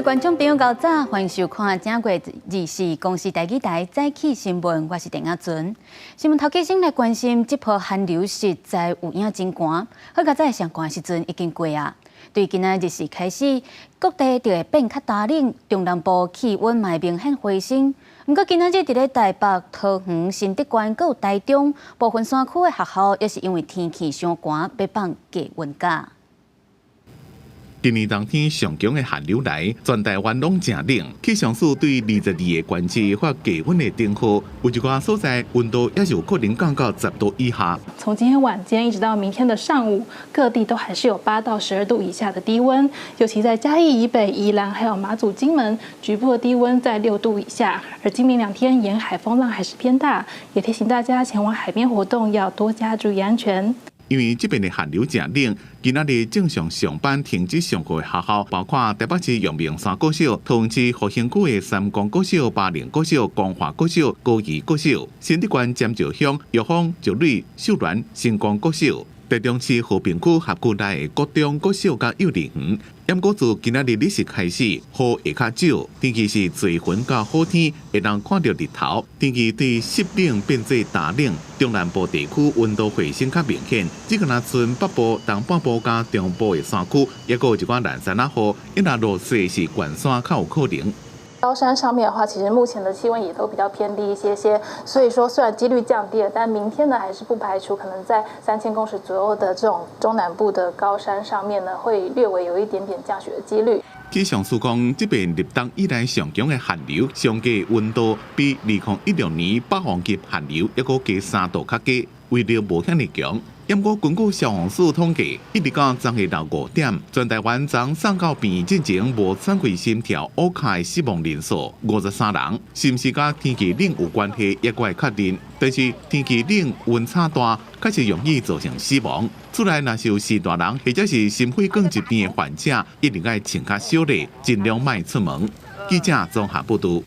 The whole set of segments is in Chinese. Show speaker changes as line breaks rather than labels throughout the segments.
观众朋友，早早欢迎收看正月24公视台语台早起新闻，我是陈雅纯。新闻头起先来关心这波寒流实在有影真寒，好佳在上寒时阵已经过啊。对今仔日是开始，各地就会变较大冷，中南部气温嘛明显回升。不过今仔日伫咧台北、桃园、新竹县、还有台中部分山区的学校，也是因为天气伤寒，要放低温假。
今年冬天上强的寒流来，全台湾拢正冷。气象署对22个关节或低温的灯号，有一寡所在温度也是有可能降到10度以下。
从今天晚间一直到明天的上午，各地都还是有8到12度以下的低温，尤其在嘉义以北、宜兰还有马祖、金门，局部的低温在6度以下。而今明2天沿海风浪还是偏大，也提醒大家前往海边活动要多加注意安全。
因为这边的寒流正冷，今仔日正常上班停止上课的学校，包括台北市阳明山国小、桃园市复兴区的三公国小、巴陵国小、光华国小、高宜国小、新竹县尖石乡、玉峰、石蕊、秀峦、新光国小。台中市和平区辖区内的国中、国小甲幼稚园，淹过自今仔日日时开始，雨会较少，天气是多云甲好天，会当看到日头。天气对湿冷变做大冷，中南部地区温度回升较明显，只可能剩北部、东半部甲中部的山区，也有一寡南山啊雨，因若落雪是悬山较有可能。
高山上面的话，其实目前的气温也都比较偏低一些，所以说虽然几率降低了，但明天呢还是不排除可能在3000公尺左右的这种中南部的高山上面呢，会略微有一点点降雪的几率。
气象署讲，这边入冬以来上强的寒流，相加温度比2016年北方级寒流还阁加3度较低，威力无遐尼强。不过，根据消防署统计，一直到昨日到5点，全台湾从送到病院进前无喘气心跳乌卡的死亡人数53人，是不是甲天气冷有关系，也怪确定。但是天气冷、温差大，确实容易造成死亡。厝内若是有4大人或者是心血管疾病的患者，一定要穿较少咧，尽量莫出门。记者综合报道。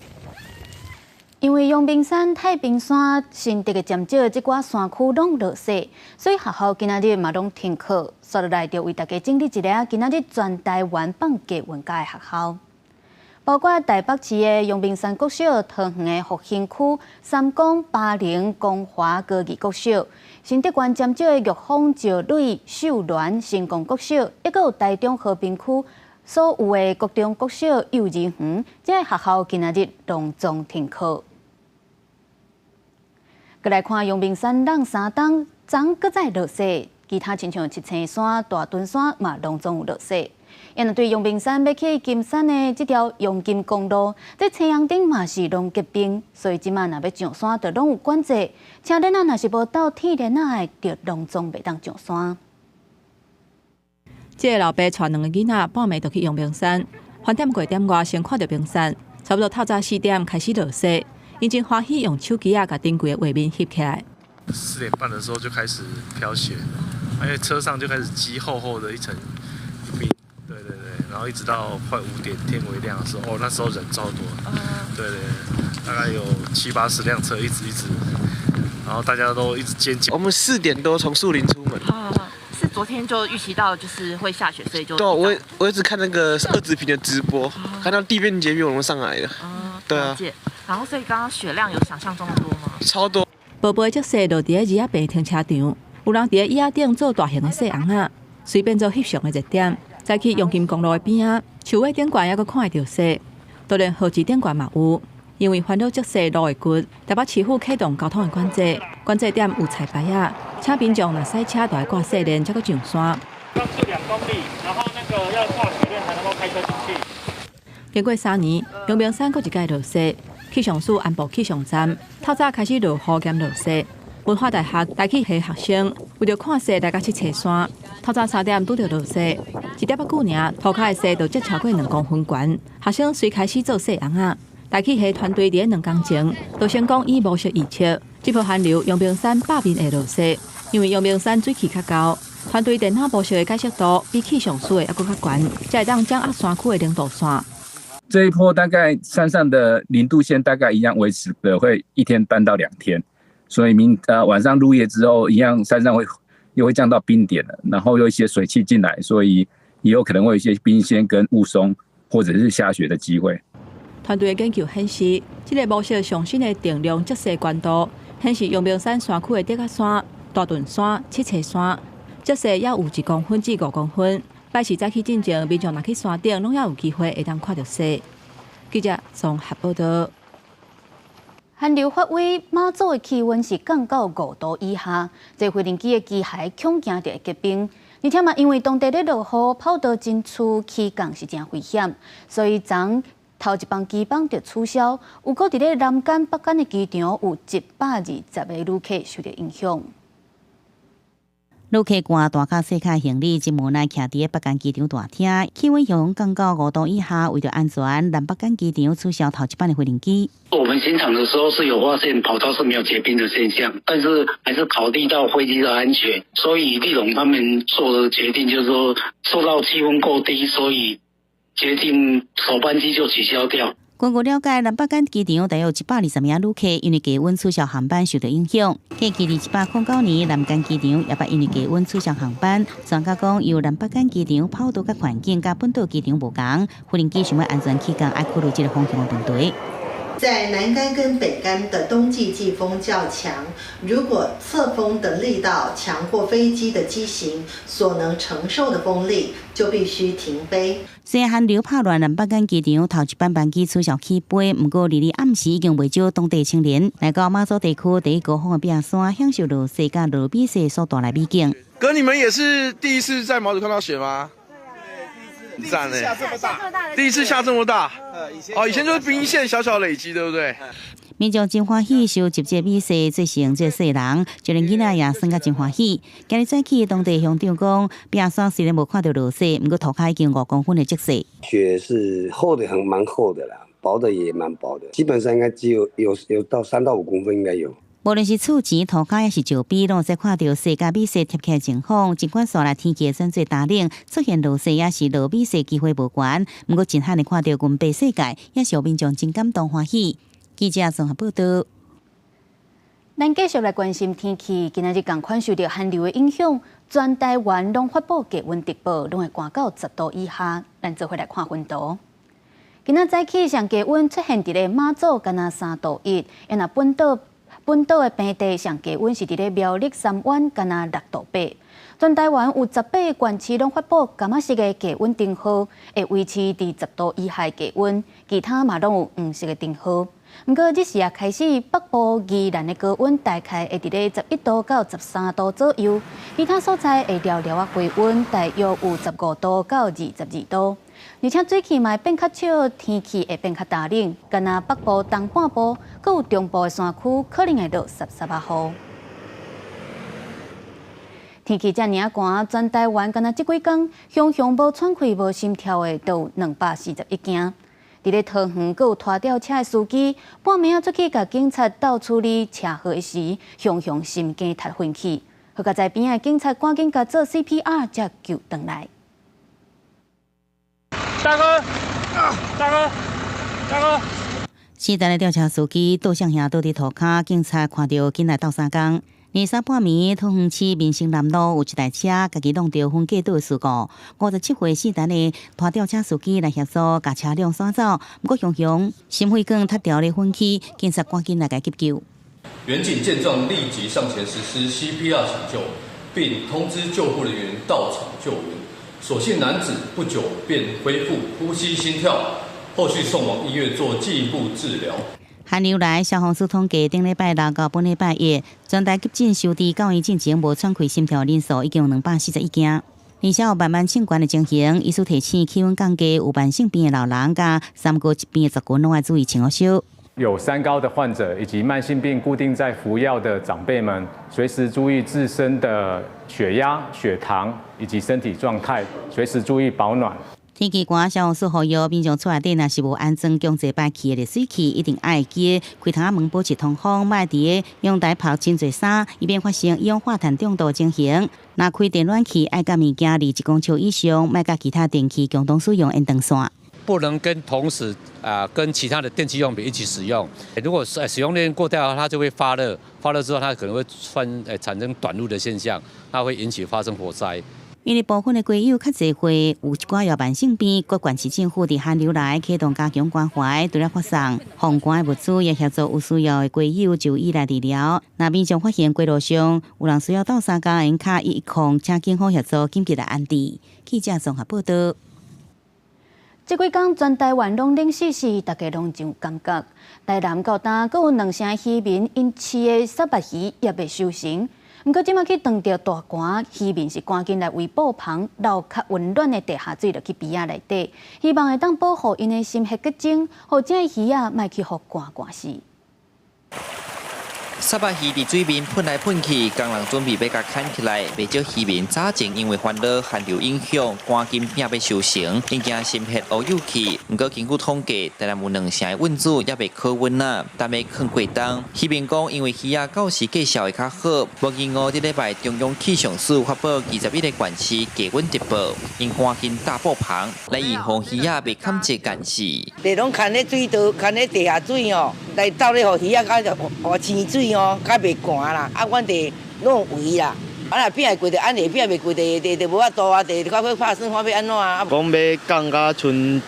因为阳明山、太平山、新竹的尖石这寡山区拢落雪，所以学校今仔日嘛拢停课。所以来就为大家整理一个今仔日全台湾放低温假的学校，包括台北市的阳明山国小、桃园的复兴区、三公、巴陵、光华、高宜国小、新竹县尖石的玉峰、石蕊、秀峦、新光国小，还有台中和平区所有的国中国小、幼儿园，这些学校今仔日隆重停课。再来看阳明山冷山冬，昨搁再落雪，其他亲像七星山、大屯山嘛拢总有落雪。因为对阳明山要去金山的这条阳金公路，在青阳顶嘛是拢结冰，所以即马若要上山，就拢有管制。车轮若是无到铁链仔的，就拢总袂当上山。
这个老爸带2个囡仔半暝就去阳明山，饭店过点外先看到冰山，差不多透早4点开始落雪。因真欢喜用手机啊，把顶柜的画面翕起来。
4点半的时候就开始飘雪，因为车上就开始积厚厚的一层冰，对，然后一直到快5点天微亮的时候，那时候人超多，对，大概有70-80辆车一直，然后大家都一直尖叫。
我们4点多从树林出门。
是昨天就预期到就是会下雪，所以就
对，我一直看那个2子坪的直播，看到地面结冰我们上来了。对啊。
然后，所以刚刚雪量有想象中的多吗？
超多。
宝贝足细，落伫个二仔坪停车场，有人伫个椅仔顶做大型的细红仔，随便做翕相的热点。再去阳金公路的边仔，树尾顶悬还阁看会到雪，当然河堤顶悬嘛有。因为烦恼足细路会骨，台北市府启动交通的管制，管制点有彩牌啊，请民众若塞车，就要挂雪链才阁上山。
刚是2公里，然后那个要挂雪链才能够开车进去。
经过3年，阳明山阁一届落雪。气象署安保气象站透早开始落雨兼落雪，文化大学台气系学生为了看雪来甲去爬山，透早3点拄着落雪，1点久尔，涂骹的雪就积超过2公分悬。学生随开始做细红仔，台气系团队伫2工前就成功以模式预测，这波寒流阳明山北面会落雪，因为阳明山水气较高，团队电脑模式的解析度比气象署的还阁较悬，才会当掌握山区的0度线。
这一波大概山上的0度线大概一样维持的会1天半到2天，所以晚上入夜之后，一样山上又会降到冰点了，然后有一些水汽进来，所以也有可能会有一些冰掀跟雾凇或者是下雪的机会。
团队的研究显示，这个模式上新的定量折射关度，显示阳明山山区的德甲山、大屯山、七彩山折射也有1公分至5公分。摆时早起进前，民众若去山顶，拢也有机会会当看到雪。记者综合报道。
寒流发威，马祖的气温是降到5度以下，这飞行机的机械恐惊着会结冰。而且嘛，因为当地咧落雨，跑道进出起降是真危险，所以昨头一班机班就取消。有个伫咧南竿、北竿的机场有120个旅客受到影响。
旅客赶大卡小卡行李，真无奈徛伫北竿机场大厅，气温降到5度以下，为着安全，南北竿机场取消头一班的飞行机。
我们现场的时候是有发现跑道是没有结冰的现象，但是还是考虑到飞机的安全，所以立荣他们做的决定就是说，受到气温过低，所以决定首班机就取消掉。
根据了解，南北竿机场大约有120名旅客因为低温取消航班受到影响。继2109年南竿机场也捌因为低温取消航班。专家讲，由南北竿机场跑道甲环境甲本岛机场无同，飞行机想要安全起降，爱考虑这个风向的问题。
在南竿跟北竿的冬季季风较强，如果侧风的力道强过飞机的机型所能承受的风力，就必须停飞。
虽然寒流拍乱南北竿机场头一班班机取消起飞，不过日暗时已经未少当地青年来到马祖地区第一高峰的屏山，享受落雪甲落比雪所带来美景。
哥，你们也是第一次在毛祖看到雪吗？赞嘞！第一次下这么大，以前就是冰线小小累积，对不对？
民众真欢喜，受集这美雪最成这雪人，就连囡仔也算甲真欢喜。今日早起，当地乡长讲，屏山虽然无看到落雪，不过涂骹已经5公分的积雪。
雪是厚的蛮厚的啦，薄的也蛮薄的，基本上应该只有到3到5公分应该有。
无论是厝前、涂骹还是石壁，拢会看到雪甲米雪贴起来情况。尽管说来天气转做打冷，出现落雪也是落米雪机会无悬。不过真罕的看到云白世界，也是民众真感动欢喜。记者综合报道。
咱继续来关心天气，今仔日同款受到寒流的影响，全台湾拢发布低温特报，拢会降到10度以下。咱做回来看温度。今仔早起上低温出现伫咧马祖，敢若3度1，因那本岛的平地上低温是伫咧苗栗三湾，敢若6度8。全台湾有18个县市拢发布甘仔式的低温灯号，会维持伫10度以下低温，其他嘛拢有黄色的灯号。不过日时也开始，北部宜兰的高温大概会伫咧11度到13度左右，其他所在会寥寥回温，大约有15度到22度。而且水气嘛会变较少，天气会变较大冷，敢若北部东半部，佮有中部的山区可能会落13雨。天气遮尔寒，全台湾敢若即几天，熊无喘气、无心跳的都有241件。伫咧桃园，佮有拖吊车的司机，半暝啊出去甲警察斗处理车祸时，熊心惊塌昏去，好甲在边的警察赶紧甲做 CPR， 才救回来。
大哥，大哥，大哥！
四台的吊车司机倒向下倒伫涂骹，警察看到紧来斗相共。23半暝，桃园市民生南路有一台车，家己弄到分隔岛的事故。57岁4台的拖吊车司机来协助，甲车辆赶走。不过熊心肺管塌掉咧昏去，警察赶紧来甲急救。
员警见状，立即上前实施 CPR 抢救，并通知救护人员到场救援。所幸男子不久便恢复呼吸心跳，后续送往医院做进一步治疗。
寒流来，消防署统计，顶礼拜6到本礼拜1，全台急诊收治9院进前无喘气、心跳人数已经有241件，而且有慢慢性管的情形。医师提醒，气温降低，有慢性病的老人甲3高疾病的族群，拢要注意穿好烧。
有3高的患者以及慢性病固定在服药的长辈们，随时注意自身的血压、血糖以及身体状态，随时注意保暖。
天气寒，消防署呼吁民众厝内底若是无安装强制排气的热水器，一定爱记开窗门保持通风，莫伫阳台晒真侪衫，以免发生氧化碳中毒情形。若开电暖气，爱甲物件离1公尺以上，莫甲其他电器共同使用延长线。
不能同时跟其他的电器用品一起使用。如果使用链过掉的话，它就会发热，发热之后它可能会产生短路的现象，它会引起发生火灾。
因为部分的龟友较侪会有一寡药慢性病，各县市政府伫寒流来启动加强关怀，除了发送防寒的物资，也协助有需要的龟友就医来治疗。那边上发现龟路上有人需要到3家因卡110，请警方协助紧急来安置。记者综合报道。
这几天全台湾拢冷死死，大家拢真有感觉。台南到呾，阁有2成渔民因饲的沙白鱼也未收成。不过，即马去撞到大寒，渔民是赶紧来围布棚，留较温暖的地下水落去边仔内底，希望会当保护因的心血结晶，或者鱼仔莫去互寒死。
沙白鱼伫水面喷来喷去，工人准备要甲砍起来。不少渔民早前因为烦恼寒流影响，赶紧拼要收成，因惊心血乌有去。不过根据统计，台南有2成的温度也未考温啊，但要放过冬。渔民讲，因为鱼仔到时计销会较好，无意外这礼拜中央气象署发布21个县市低温特报，因赶紧大布棚来预防鱼仔被砍折干死。
地拢牵咧水道，牵咧地下水哦，来斗咧，互鱼仔甲活清水哦。较袂寒啦，啊，阮哋拢有围啦，啊，若变会过着安尼，变袂过就无法度啊，就较要拍算看要安怎啊。
讲要降到剩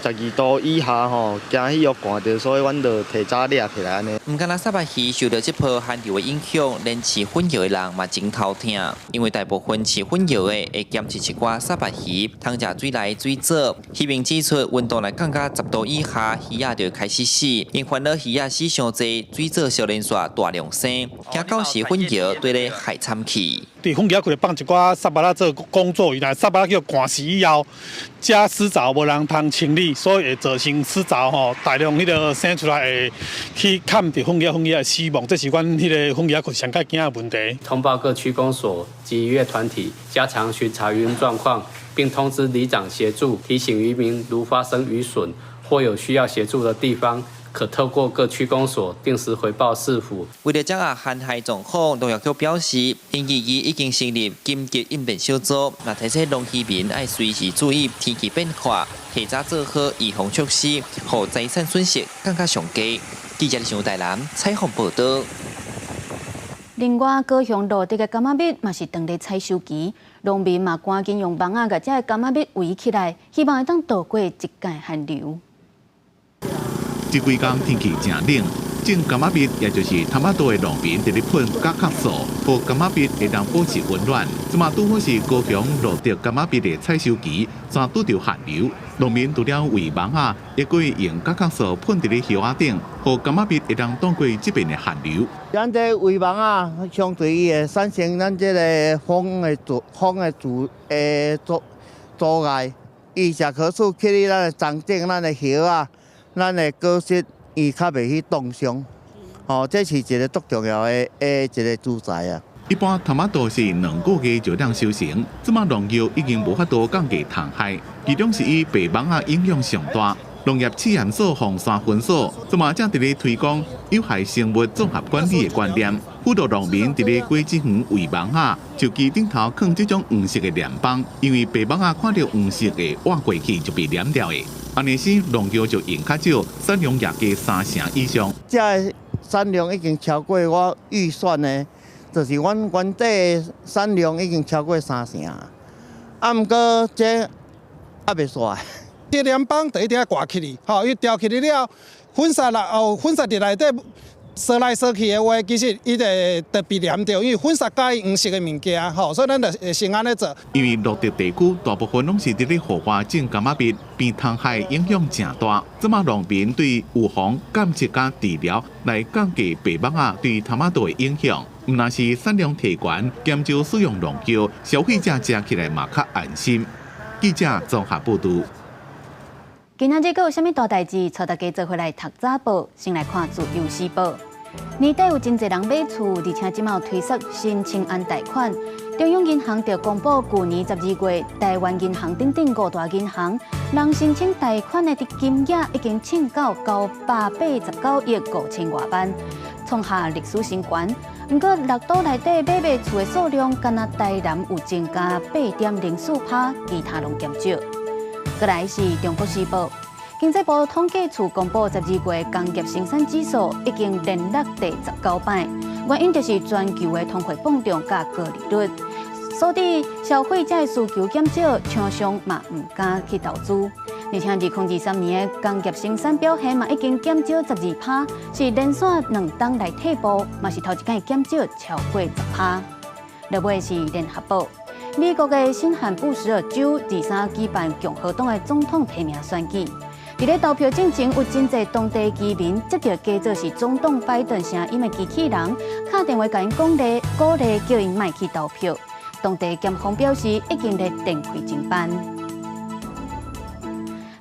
12度以下吼，惊迄又寒着，所以阮就提早掠起来安尼。
唔敢若沙白鱼受到这波寒流的影响，连饲粉药的人嘛真头疼，因为大部分饲粉药的会兼饲一寡沙白鱼，通食水内水藻。渔民指出，温度来降到10度以下，鱼仔就开始死，因烦恼鱼仔死伤济，水藻小连续大量生，惊到时粉药对咧害惨去。
伫粉叶开放一寡沙巴拉做工作，原来沙巴拉叫寒死以后，遮死藻无人通清理，所以会造成死藻吼大量迄个生出来会去砍着粉叶的死亡，这是阮迄个粉叶区上较惊的问题。
通报各区公所及渔业团体，加强巡查渔民状况，并通知里长协助提醒渔民，如发生渔损或有需要协助的地方，可透过各区公所定时回报市府。
为了掌握旱害状况，农业局表示，因已经成立紧急应变小组，那提醒农渔民要随时注意天气变化，提早做好预防措施，让财产损失更加上低。记者李台南采访报道。
另外，高雄路地的柑仔蜜嘛是当咧采收期，农民嘛赶紧用网甲这个柑仔蜜围起来，希望会当渡过一届寒流。
这几天天气真冷，种柑仔蜜也就是他妈多的农民伫咧喷甲壳素，让柑仔蜜会当保持温暖。即马拄好是高雄落地柑仔蜜的采收期，才拄着寒流，农民除了围网啊，也可以用甲壳素喷伫咧叶仔顶，让柑仔蜜会当挡过这边的寒流。
咱这围网啊，相对伊会产生咱这个风的阻碍，伊食可数去哩咱的长顶咱的叶啊。咱的果实伊较袂去冻伤，这是一个足重要的一个主材啊。
一般头马豆是2个月就当收成，即马农药已经无法度降低虫害，其中是以白网啊影响上大。农业试验所红山分所，即马正伫咧推广有害生物综合管理的观念，辅导农民伫咧果子园围网啊，就其顶头放这种黄色的黏棒，因为白网啊看到黄色的挖过去就被黏掉的。安尼时，农药就用较少，产量也加3成以上。
这产量已经超过我预算的，就是阮原底产量已经超过3成，毋过这也袂煞。
这黏棒就一定要挂起哩，伊吊起哩了，粉刷啦，粉刷伫内底烧来烧去的话，其实伊就被黏着，因为粉刷介黄色的物件，所以咱就先安尼做。
因为落地地区大部分拢是伫咧荷花种柑仔蜜，变虫害影响真大。即马农民对预防、监测加治疗来降低白网啊对头马豆的影响。毋但是产量提悬，减少使用农药，消费者食起来嘛较安心。记者综合报道。
今仔日阁有啥物大代志？带大家做回来读早报，先来看自由时报。年底有真侪人买厝，而且即马有推出新青安贷款。中央银行就公布，去年12月，台湾银行等5大银行，人申请贷款的金额已经冲到989亿5千多万，创下历史新高。不过6都内底买卖厝的数量，敢若台南有增加8.04%，其他拢减少。再来是中国时报，经济部统计处公布12月工业生产指数已经连落第19摆，原因就是全球的通货膨胀加高利率，所以消费者需求减少，厂商嘛唔敢去投资。而且2023年的工业生产表现嘛已经减少12%，是连续2档来退步，嘛是头一届减少超过10%。落尾是联合报，美国的新罕布什尔州23举办共和党的总统提名选举。伫咧投票进前，有真侪当地居民接到假做是总统拜登声音的机器人，打电话甲因鼓励叫因莫去投票。当地检方表示，已经咧电开侦办。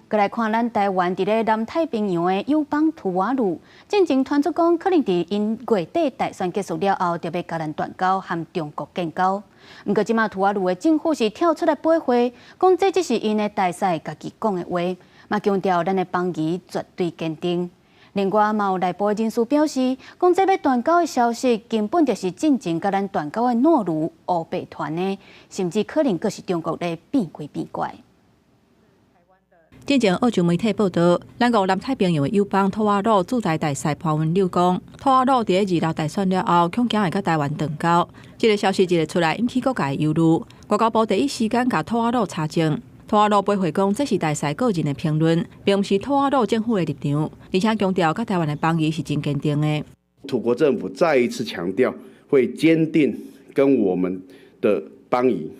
再来看咱台湾伫咧南太平洋的友邦图瓦卢，进前传出讲可能伫因月底大选结束了后，就要甲咱断交，和中国建交。不过，即马图瓦卢的政府是跳出来驳回，讲这只是因的大使家己讲的话，嘛强调咱的邦谊绝对坚定。另外，嘛有内部人士表示，讲这要断交的消息根本就是进前甲咱断交的懦儒乌白团的，甚至可能阁是中国咧变鬼变怪。
之前澳洲媒体报道，咱国南太平洋的友邦图瓦卢驻台大使潘文柳讲，图瓦卢伫2日大选了后，恐惊会甲台湾断交。这个消息一出来，引起各界忧虑。外交部第一时间甲图瓦卢查证，图瓦卢驳回讲这是大使个人的评论，并不是图瓦卢政府的立场，而且强调甲台湾的邦谊是真坚定的。
土国政府再一次强调，会坚定跟我们的邦谊。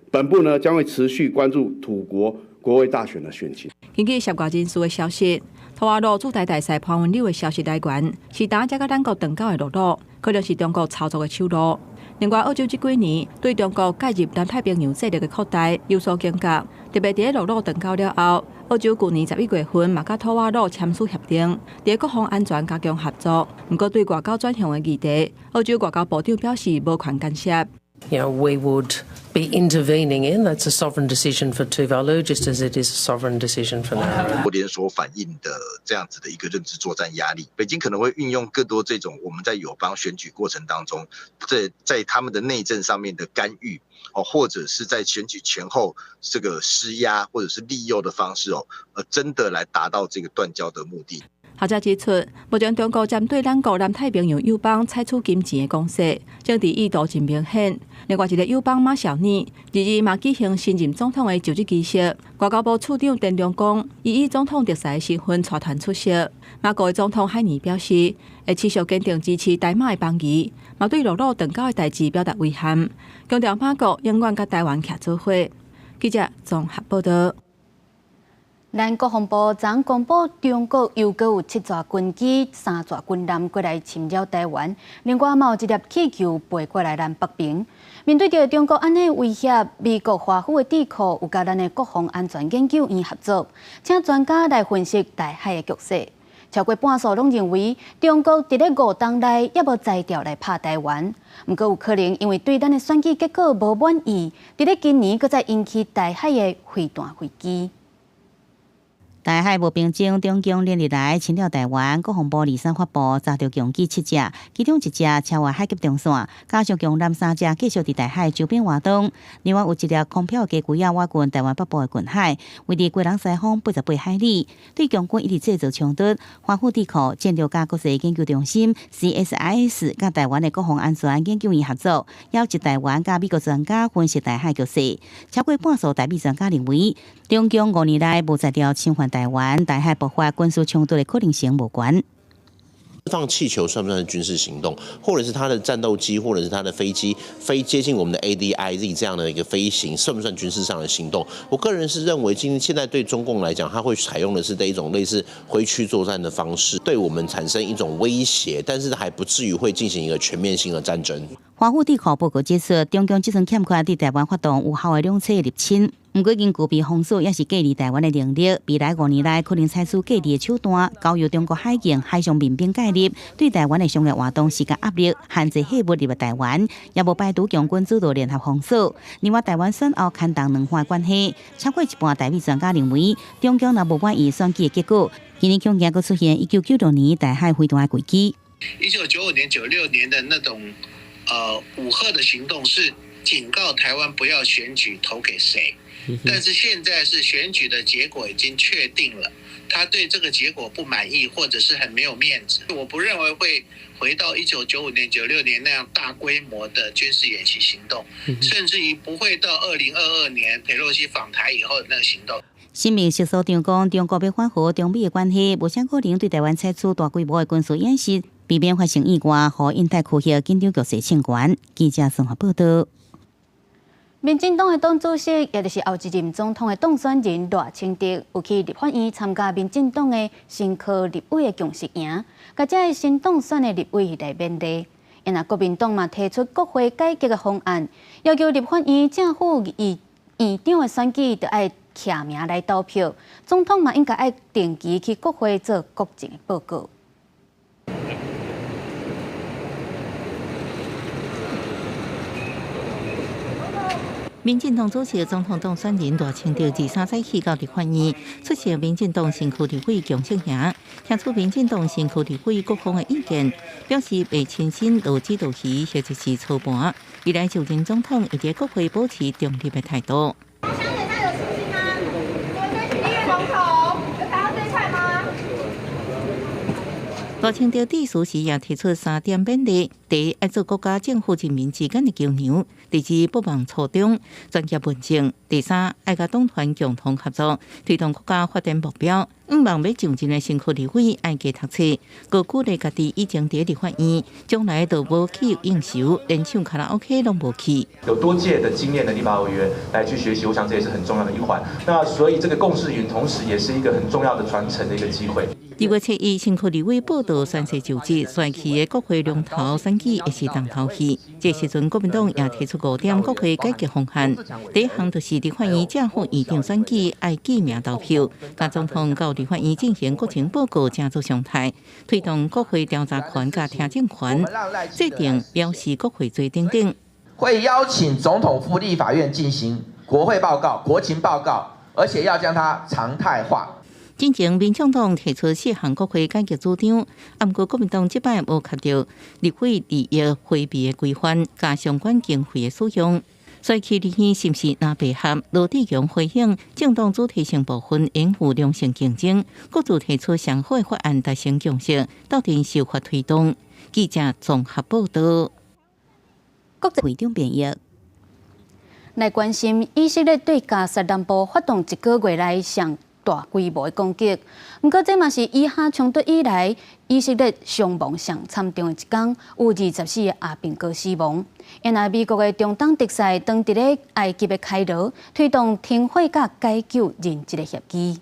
本部呢将会持续关注土国国会大选的选情。
根据涉外人士的消息，图瓦卢驻台大使潘文柳的消息来源是打才甲咱国断交的路路，可能是中国操作的手路。另外，澳洲这几年对中国介入南太平洋势力的扩大有所警觉，特别在陆路断交了后，澳洲去年11月份嘛甲图瓦卢签署协定，在国防安全加强合作。不过对外交转向的议题，澳洲外交部长表示无权干涉。
We would be intervening in. That's a sovereign decision for Tuvalu, just as it is a sovereign decision for Nauru.
连锁反应的这样子的一个认知作战压力，北京可能会运用更多这种我们在友邦选举过程当中，在他们的内政上面的干预或者是在选举前后这个施压或者是利诱的方式真的来达到这个断交的目的。
学者指出，目前中国针对咱国南太平洋友邦采取金钱的攻势，政治意图真明显。另外一个友邦马绍尔2日嘛举行新任总统的就职仪式，外交部处长陈良讲，以总统特使的身份带团出席。马国的总统海尼表示，会持续坚定支持台马的邦谊，嘛对陆路断交的代志表达遗憾，强调马国永远甲台湾徛做伙。记者综合报道。咱国防部昨公布，中国又阁有7座军机、3座军舰过来侵扰台湾，另外嘛有1粒气球飞过来咱北平。面对着中国安尼威胁，美国华府的智库有甲咱的国防安全研究院合作，请专家来分析台海的局势。超过半数拢认为，中国伫咧5冬内也无裁调来拍台湾，不过有可能因为对咱的选举结果无满意，伫咧今年阁再引起台海的飞弹飞机。
台海无平静，中共连日来侵扰台湾，国防部23发布查到强机7只，其中1只超越海峡中线，加上共3只继续伫台海周边活动。另外有1粒空飘的机划近台湾北部的近海，位伫贵人西方88海里，对共军一直制造冲突。华府智库战略甲国际研究中心 CSIS 甲台湾的国防安全研究院合作，邀集台湾甲美国专家分析台海局势。超过半数台美专家认为，中共5年来无裁调侵犯台湾，台海爆发军事冲突的可能性无悬。
放气球算不算军事行动，或者是他的战斗机，或者是他的飞机飞接近我们的 ADIZ 这样的一个飞行，算不算军事上的行动？我个人是认为，现在对中共来讲，他会采用的是一种类似挥区作战的方式，对我们产生一种威胁，但是还不至于会进行一个全面性的战争。
华府智库报告指出，中共即阵欠缺对台湾发动有效的两侧入侵，不过因具备封锁也是隔离台湾的能力，未来5年内可能采取隔离的手段，交由中国海警、海上民兵介入，对台湾的商业活动施加压力，限制货物入台湾，也无排除共军主导联合封锁。另外，台湾选后牵动两岸关系，超过一半台美专家认为，中共若无满意选举的结果，今年恐惊佫出现1996年台海飞弹的危机。
1995年、96年的那种武吓的行动是警告台湾不要选举投给谁，但是现在是选举的结果已经确定了，他对这个结果不满意，或者是很没有面子。我不认为会回到1995年、96年那样大规模的军事演习行动，甚至于不会到2022年佩洛西访台以后的那个行动。
新民社所长讲，中国要缓和中美的关系，无啥可能对台湾采取大规模的军事演习，避免发生意外，和印太区域紧张局势清关。记者综合报道。民进党的党主席，也就是后一任总统的当选人赖清德，有去立法院参加民进党的新科立委的共识营，甲这新当选的立委来面礼。因那国民党嘛提出国会改革的方案，要求立法院正副院长的选举就要徛名来投票，总统嘛应该要定期去国会做国情的报告。民进党主席总统当选人赖清德23早起到立法院出席民进党新区立委共识营，听取民进党新区立委各方的意见，表示未亲身落指导期或者是操盘，未来就任总统会在国会保持中立的态度。
我想对他有信心吗？你们对立院龙头有达到最快吗？
赖清德致辞时也提出3点勉励：第一，要做国家政府人民之间的桥梁；第二，不忘初衷，专业问政；第三，要甲党团共同合作，推动国家发展目标。5望要上任的新区立委爱加读册，高鼓励家己以前在立法院，将来就无去应酬，连唱卡拉 OK 都无去。
有多届的经验的立法委员来去学习，我想这也是很重要的一环。那所以这个共识云，同时也是一个很重要的传承的一个机会。
2月7日，新区立委报道宣誓就职，选区的国会龙头选举也是重头戏。这时阵，国民党也提出5点国会改革方案。第一项就是立法院正副院长选举爱记名投票，甲总统到立法院进行国情报告，正做常态，推动国会调查权甲听证权，制定表示国会罪等等。
会邀请总统赴立法院进行国会报告、国情报告，而且要将它常态化。
进前，民进党提出4项国会改革主张，不过国民党这摆无确定立会利益回避的规范，加相关经费的使用。选区立院是不是拿配合？罗志强回应，政党主体性部分应付良性竞争，各自提出上好的法案达成共识，到底修法推动。记者综合报道。国际会长辩译来关心以色列对加沙南部发动1个月来上大规模的攻击，不过这嘛是以哈冲突以来以色列伤亡上惨重的一天，有24个阿兵哥死亡。因为美国的中东特使当伫咧埃及的开罗推动停火甲解救人质的协议。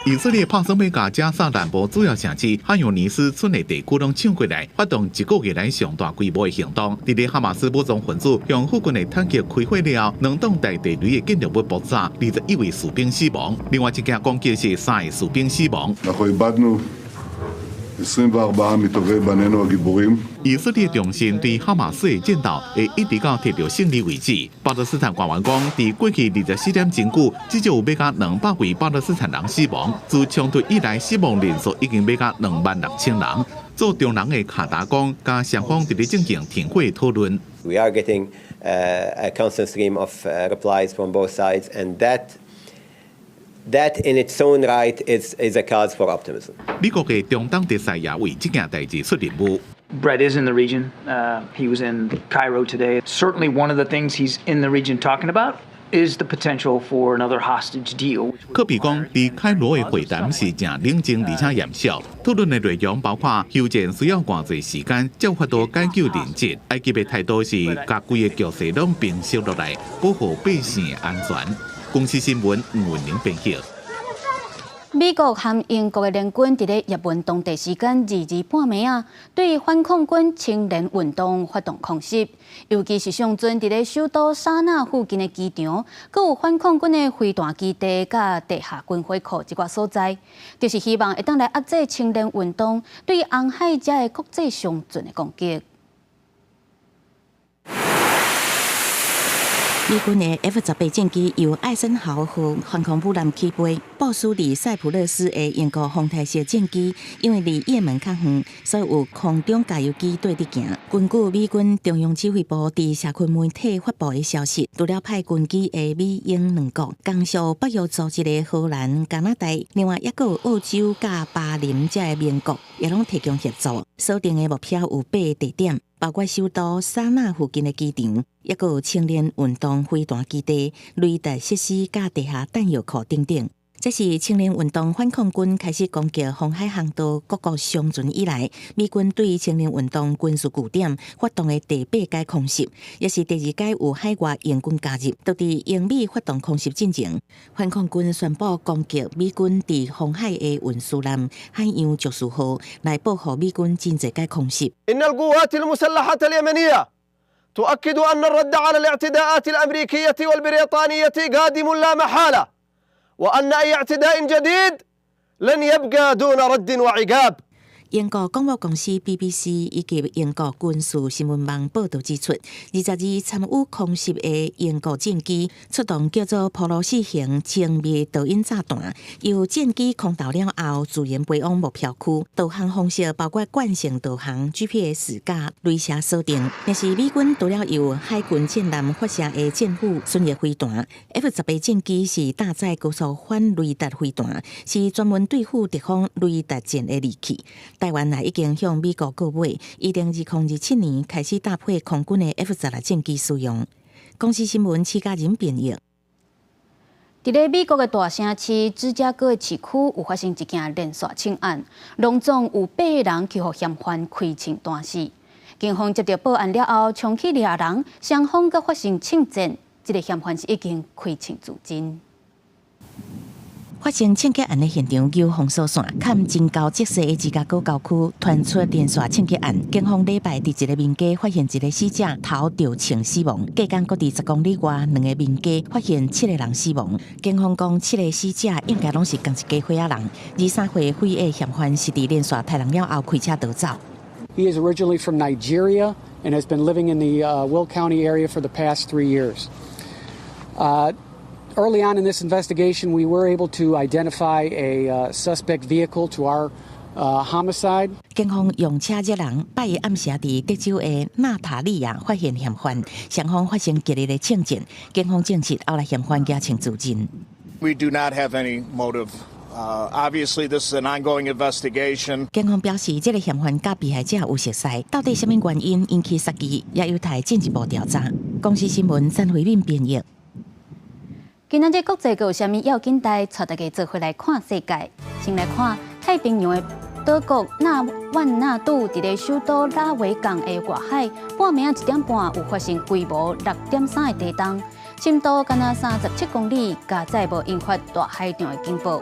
以色列拍算要甲加沙南部主要城市汉尤尼斯村的地区拢抢过来，发动1个月来上大规模的行动。伫咧哈马斯武装分子向附近的坦克开火了后，两栋大地雷的建筑物爆炸，21位士兵死亡。另外一件攻击是3个士兵死亡。以色列重申对哈马斯的战斗会一直到摕到胜利为止。巴勒斯坦官员讲，伫过去24点真久，至少有要甲200位巴勒斯坦人死亡。自冲突以来，死亡人数已经要甲26000人。做中人的卡达讲，甲双方伫咧进行停火讨论。
We are getting a constant stream of replies from both sides, and that in its own right is a cause for optimism.
美国嘅中东特使也为这件代志出任务。
Brett is in the region. He was in Cairo today. Certainly, one of the things he's in the region talking about is the potential for another hostage deal.
科比讲，伫开罗的会谈是正冷静而且严肃，讨论的内容包括休战需要偌济时间，才有法度解救人质。埃及的态度是，甲规个局势拢平息落来，保护百姓的安全。公司新闻吴文玲编辑。美国和英国的联军伫咧也门当地时间22半暝啊，对反恐军青年运动发动空袭，尤其是上阵伫咧首都沙那附近的机场，阁有反恐军的飞弹基地甲地下军火库一寡所在，就是希望会当来压制青年运动对红海者的国际上阵的攻击。
美军的 F-18战机由艾森豪和航空母舰起飞，部署伫塞浦路斯的英国方太式战机，因为离也门较远，所以有空中加油机对伫行。根据美军中央指挥部伫社群媒体发布的消息，除了派军机的美英两国，刚属北约组织的荷兰、加拿大，另外也有澳洲甲巴林这的盟国，也拢提供协助。锁定的目标有8个地点。包括首都沙那附近的机场，也有青年运动飞弹基地、雷达设施、甲地下弹药库等等。这是青年运动反抗军开始攻击红海航道各国商船以来，美军对青年运动军事据点发动的第8届空袭，也是第2届有海外援军加入，都伫英美发动空袭进前，反抗军宣布攻击美军伫红海的运输舰海洋爵士号，来报复美军真侪届空袭。
إن القوات المسلحة اليمنية تؤكد أن الرد على الاعتداءات الأمريكية والبريطانية قادم لا محالة. وأن أي اعتداء جديد لن يبقى دون رد وعقاب.
英国广播公司 BBC 以及英国军事新闻网报道指出，22参与空袭的英国战机出动叫做普鲁士型精密导引炸弹，由战机空投了后，自然飞往目标区。导航方式包括惯性导航、GPS 加雷射锁定。但是美军除了由海军舰舰发射的战斧巡弋飞弹 ，F-18战机是搭载高速反雷达飞弹，是专门对付敌方雷达舰的利器。台湾也已经向美国告买，2027年开始搭配空军的 F-16战机使用。公司新闻七家人编译。
伫咧美国的大城市芝加哥的市区有发生一件连续枪案，拢总有8个人去互嫌犯开枪弹死。警方接到报案了后，冲起2人，双方阁发生枪战，这个嫌犯是已经开枪自尽。
发生枪击案的现场由防锁线坎真高即西的芝加哥郊区传出连续枪击案。警方礼拜伫一个民家发现一个死者头着枪死亡，隔间各地10公里外2个民家发现7个人死亡。警方讲7个死者应该拢是同一家伙仔人。23岁匪役嫌犯是伫连续杀人了后开车逃走。
He is originally from Nigeria and has been living in the Will County area for the past 3 years. Early on in this investigation, we were able to identify a suspect vehicle to our homicide.
警方用车接人，8日暗时伫德州的纳塔利亚发现嫌犯，双方发生激烈的枪战。警方证实后来嫌犯举枪自尽。
We do not have any motive. Obviously, this is an ongoing investigation.
警方表示，这个嫌犯甲被害者有熟识，到底什么原因引起杀机，也有待进一步调查。公司新闻陈慧敏编译。
今仔日国际有啥物要紧代，带大家做回来看世界。先来看太平洋的岛国万纳杜，伫咧首都拉维港的外海，半暝1点半有发生规模6.3的地震，深度敢若37公里，加载无引发大海涨的警报。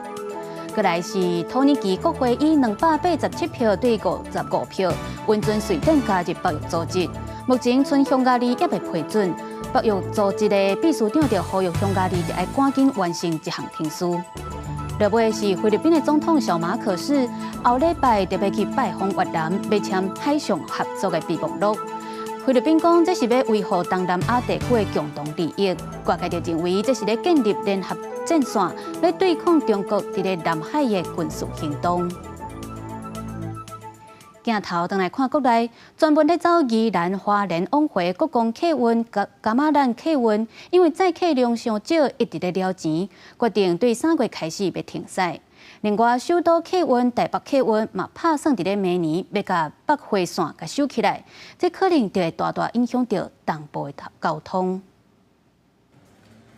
过来是土耳其国会以287票对55票，允准瑞典加入北约组织。目前剩匈牙利也未批准。北约组织的秘书长就呼吁匈牙利要赶紧完成一项天书。落尾是菲律宾的总统小马可士后礼拜特别去拜访越南，要签海上合作的备忘录。菲律宾讲这是要维护东南亚地区的共同利益，外界就认为这是咧建立联合战线，来对抗中国伫咧南海的军事行动。镜头转来看国内，专门咧走宜兰花莲往回国光客运、加马兰客运，因为载客量上少，一直咧了钱，决定对3月开始要停驶。另外，首都客运、台北客运嘛打算伫咧明年要甲北回线甲收起来，这可能就会大大影响到东部的交通。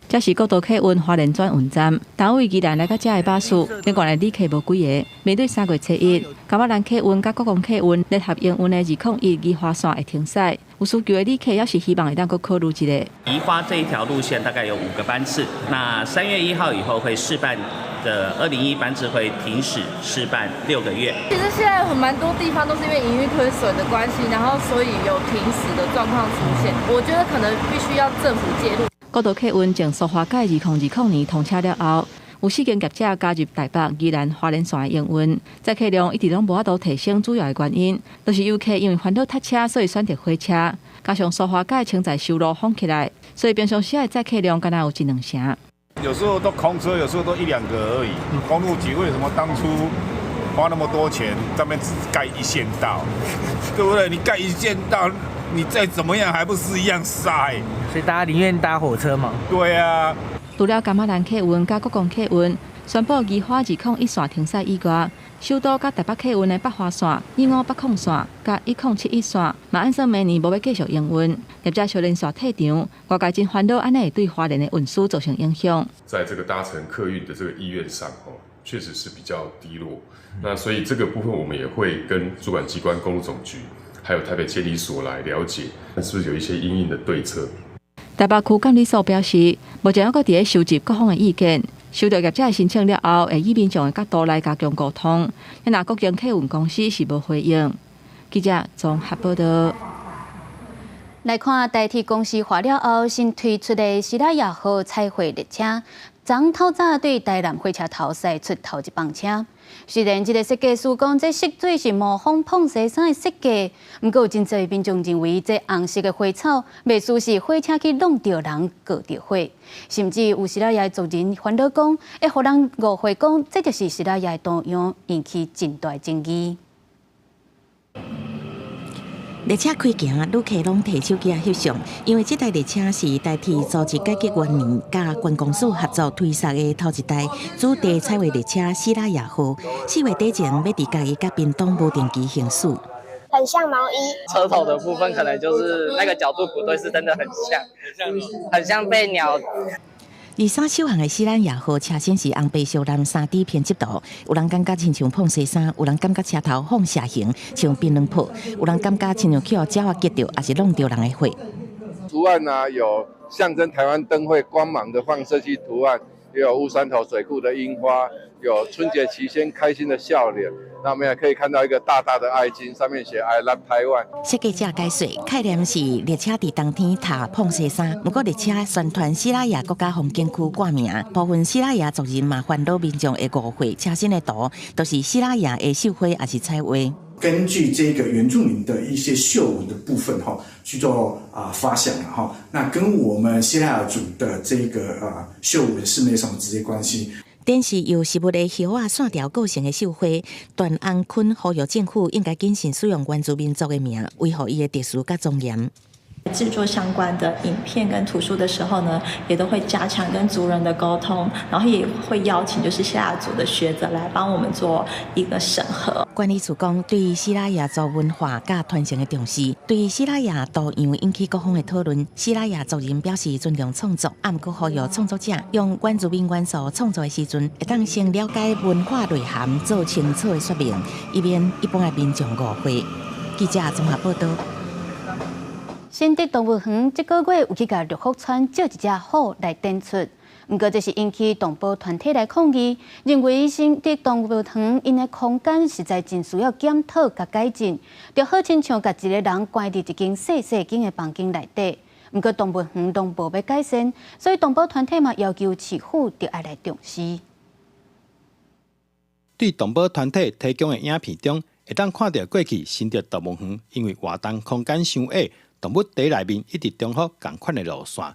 这是国道客运花莲转运站，单位宜兰来到这的巴士，另外的旅客无几个。面对3月初1，加马兰客运甲国光客运联合营运的201宜花线会停驶，有需求的旅客也是希望会当阁考虑一下。
宜花这一条路线大概有5个班次，那3月1号以后会试办的201班次会停驶试办6个月。
其实现在有蛮多地方都是因为营运亏损的关系，然后所以有停驶的状况出现。我觉得可能必须要政府介入。
国道客运从苏花改2020年通车了后，有4间业者加入台北、宜兰、花莲线的营运，载客量一直拢无法度提升，主要的原因就是游客因为烦恼塞车，所以选择火车，加上苏花改承载收入放起来，所以平常时的载客量敢若有1、2成。
有时候都空车，有时候都1、2个而已。公路局为什么当初花那么多钱，上面只盖一线道，对不对？你盖一线道，你再怎么样还不是一样塞？
所以大家宁愿搭火车嘛？
对啊。
除了柑仔兰客运甲国光客运宣布宜花201线停驶以外，首都甲台北客运的北华线、258线甲1071线嘛，按说明年无要继续营运。业者小人线退场，外界真烦恼，安尼会对花莲的运输造成影响。
在这个搭乘客运的这个意愿上，确实是比较低落。那所以这个部分我们也会跟主管机关公路总局，还有台北监理所来了解，是不是有一些因应的对策。
台北区监理所表示，目前还佫伫咧收集各方的意见，收到业者的申请了后，会以民众的角度来加强沟通。若国营客运公司是无回应。记者综合报道。
来看台铁公司化了后新推出的西拉雅号彩绘列车，昨透早对台南火车头驶出头一棒车。虽然这个设计师讲这色水是模仿碰西山的设计，不过有真侪民众认为这红色的花草袂输是火车去弄着人过着火，甚至有西拉雅族人烦恼讲，会互人误会讲这就是西拉雅的图样，引起真大争议。
列车开行，旅客拢摕手机翕相，因为这台列车是台铁组织改革元年甲观光署合作推出的头一台主题彩绘列车西拉雅号。4月底前要伫家己甲屏东无定期行驶。
很像毛衣，
车头的部分可能就是那个角度不对，是真的很像被鸟。
23首航的西拉雅号车身是红白小蓝3D 偏执图，有人感觉亲像碰西山，有人感觉车头放射形像槟榔坡，有人感觉亲像去鸟仔击着，还是弄着人的火。
图案啊，有象征台湾灯会光芒的放射器图案，也有乌山头水库的樱花，有春节期间开心的笑脸。那我们也可以看到一个大大的爱心，上面写 I love Taiwan。设计者解说，概念是列车伫冬天踏碰西山，不过列车宣传西拉雅国家风景区挂名，部分西拉雅族人嘛烦恼民众会误会车身的图都是西拉雅的绣花还是彩绘。
根据这个原住民的一些绣文的部分去做发想那跟我们西拉雅族的这个绣文是没什么直接关系。展示由实物的叶仔线条构成的绣花，段安坤呼吁政府应该谨慎使用原住民族的名，维护伊的特殊甲庄严。
制作相关的影片跟图书的时候呢，也都会加强跟族人的沟通，然后也会邀请就是西拉雅族的学者来帮我们做一个审核。管理处讲，对于西拉雅族文化甲传承的重视，对于西拉雅图样引起各方的讨论。西拉雅族人表示尊重创作，也毋过呼吁创作者用原住民元素创作的时阵，会当先了解文化内涵，做清楚的说明，以免一般的民众误会。记者综合报道。
新竹动物园这个月有去甲绿福村借一只虎来展出，不过这是引起动保团体来抗议，认为新竹动物园因的空间实在真需要检讨甲改进，就好亲像甲一个人关伫一间细细间的房间内底。不过动物园拢无要改善，所以动保团体嘛要求市府就要来重视。
对动保团体提供的影片中，会当看到过去新竹动物园因为活动空间伤矮。动物在内面一直重复同款的路线，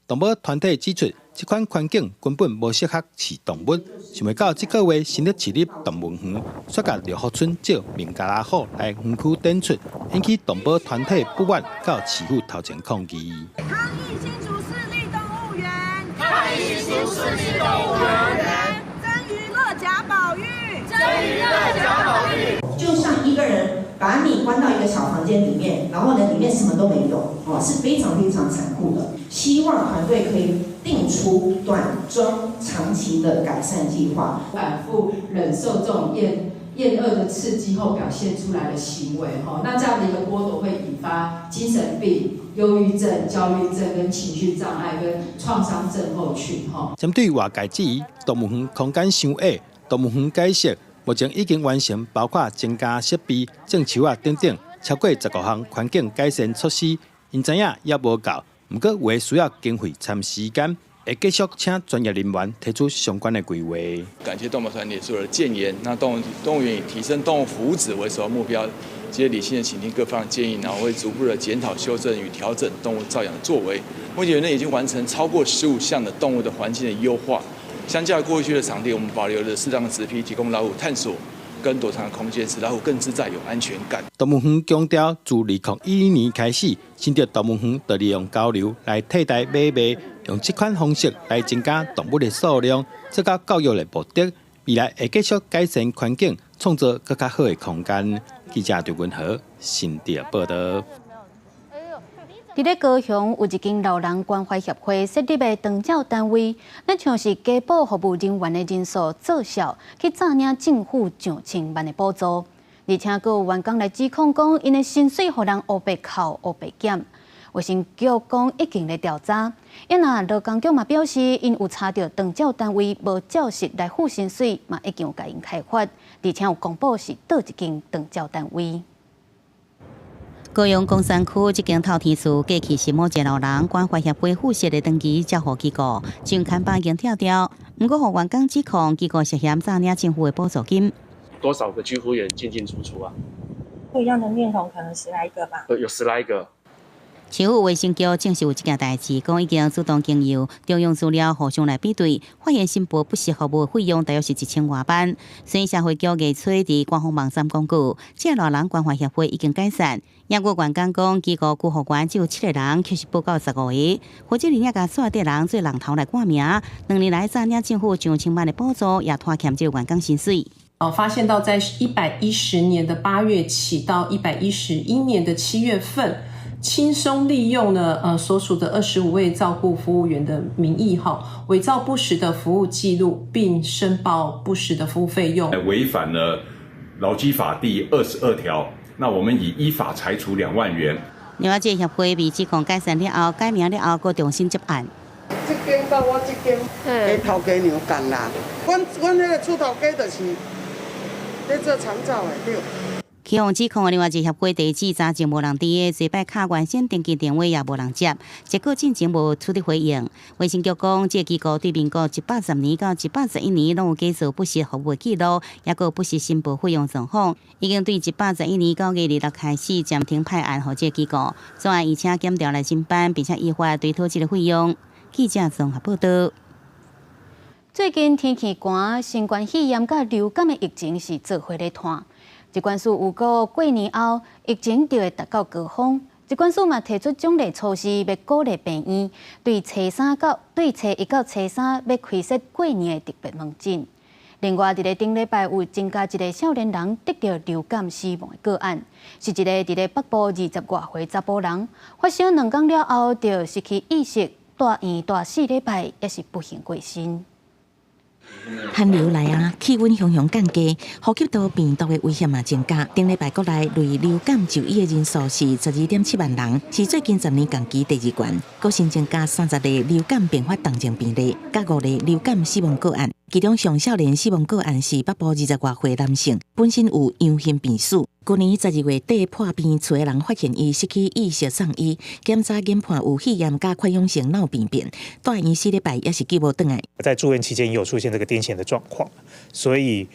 动物团体指出，这款环境根本无适合饲动物。想袂到这个月新竹市立动物园却甲绿福村借明加拉虎来园区展出，引起动保团体不满，到市府头前抗议。
抗议新竹市立动物园！抗议新竹市立动物园！真娱乐假保育！真娱乐假保育！
就像一个人把你关到一个小房间里面，然后呢，里面什么都没有，是非常非常残酷的。希望团队可以定出短、中、长期的改善计划。
反复忍受这种厌恶的刺激后表现出来的行为，那这样的一个剥夺会引发精神病、忧郁症、焦虑症跟情绪障碍跟创伤症候群。
针对外界质疑动物园空间伤矮，动物园解释。目前已经完成，包括增加设备、种树啊等等，超过15项环境改善措施。因知影也无够，不过有需要经费参时间，会继续请专业人员提出相关的规划。
感谢动保团体所有的建言，那动物园以提升动物福祉为首要目标，接着理性的倾听各方的建议，然后会逐步的检讨、修正与调整动物照养的作为。目前园内已经完成超过15项的动物的环境的优化，相较过去的场地，我们保留了适当的植被，提供老虎探索跟躲藏的空间，使老虎更自在、有安全感。
动物园强调，自2012年开始，新竹动物园就利用交流来替代买卖，用这款方式来增加动物的数量，做到教育的目的。未来会继续改善环境，创造更加好的空间。记者刘文和新竹报道。
伫咧高雄有一间老人关怀协会设立的长照单位，咱像是加保服务人员的人数做少，去诈领政府上千万的补助，而且还有员工来指控讲，因的薪水互人黑白扣、黑白减。卫生局讲已经咧调查，因啊劳工局嘛表示，因有查到长照单位无照实来付薪水，嘛已经有甲因开发，而且有公布是倒一间长照单位。
高雄公山区这间透天厝过去是某一老人关怀协会附设的长期照护机构，上看板已经跳掉，不过互员工指控机构涉嫌诈领政府的补助金。
多少个居服员进进出出啊？
不一样的面孔，可能10来个吧。
有10来个。
市府卫生局证实有这件代志，讲已经主动经由中央资料互相来比对，发现申报不实服务的费用大约是1000多万。虽然社会局月初伫官方网站公告，这老人关怀协会已经解散，也有员工讲机构救护员只有7个人，却是报告15个，或者人家甲刷的人做人头来挂名，2年来诈领政府上千万的补助，也拖欠这个员工薪水。
发现到在110年的8月起到111年的7月份。轻松利用呢所属的25位照顾服务员的名义伪造不实的服务记录，并申报不实的服务费用，
违反了劳基法第22条。那我们以依法裁处2万元。
另外，这协会被指控解散了后、改名了后，搁重新接案。
这间到我这间，跟头家娘共啦。阮迄个厝头家就是在做长照的，对。
起哄指控的另外一协会地址早前无人伫的，最摆卡原先登记电话也无人接，结果进前无出的回应。卫生局讲，这机构对民国180年到181年拢有继续不实服务记录，也有不实申报费用状况，已经对181年9月26开始暂停派案予这机构，专案而且检调来侦办，并且依法追讨这个费用。记者综合报道。
最近天气寒，新冠肺炎甲流感的疫情是做伙咧拖。疾管署预告过年后疫情就会达到高峰。疾管署嘛提出奖励措施，要鼓励病院对初1到初3要开设过年的特别门诊。另外，伫咧顶礼拜有增加一个少年人得到流感死亡的个案，是一个伫咧北部20多岁查甫人，发烧2天了后就失去意识，住院住4礼拜，也是不幸过身。
寒流来啊，气温熊熊降低，呼吸道病毒的危险也增加。顶礼拜国内类流感就医的人数是12.7万人，是最近10年同期第2高。国新增加30例流感并发重症病例，甲5例流感死亡个案。其中上少年死亡个案是北部20多岁男性，本身有阳性病史。去年12月底破病厝的人发现伊失去意识送医，检查研判有肺炎加溃疡性脑病变，住院4礼拜也是救无回来。
在住院期间也有出现这个癫痫的状况，所以